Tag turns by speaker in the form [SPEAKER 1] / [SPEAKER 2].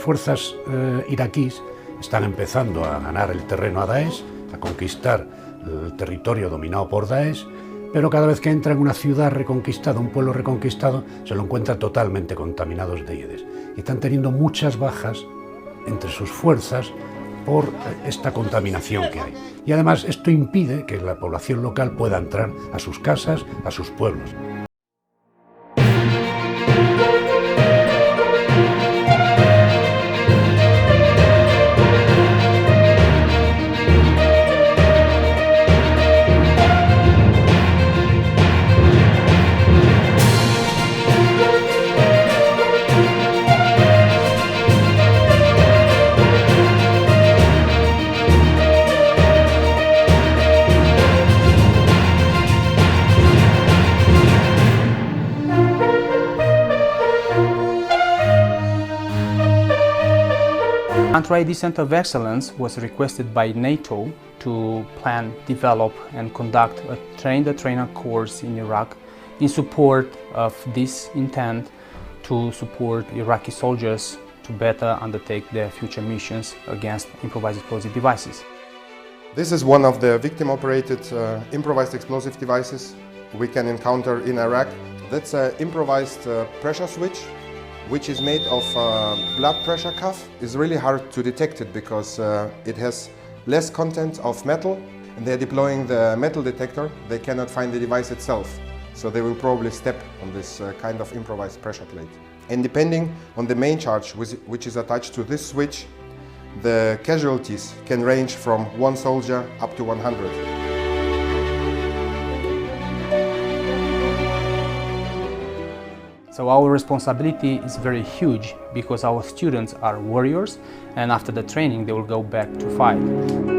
[SPEAKER 1] fuerzas iraquíes están empezando a ganar el terreno a Daesh, a conquistar el territorio dominado por Daesh, pero cada vez que entra en una ciudad reconquistada, un pueblo reconquistado, se lo encuentra totalmente contaminados de IEDES. Y están teniendo muchas bajas entre sus fuerzas por esta contaminación que hay. Y además esto impide que la población local pueda entrar a sus casas, a sus pueblos.
[SPEAKER 2] Country Center of Excellence was requested by NATO to plan, develop and conduct a train-the-trainer course in Iraq in support of this intent to support Iraqi soldiers to better undertake their future missions against improvised explosive devices.
[SPEAKER 3] This is one of the victim-operated improvised explosive devices we can encounter in Iraq. That's an improvised pressure switch, which is made of blood pressure cuff. It's really hard to detect it because it has less content of metal, and they're deploying the metal detector. They cannot find the device itself, so they will probably step on this kind of improvised pressure plate. And depending on the main charge, which is attached to this switch, the casualties can range from 1 soldier up to 100.
[SPEAKER 2] So our responsibility is very huge because our students are warriors, and after the training they will go back to fight.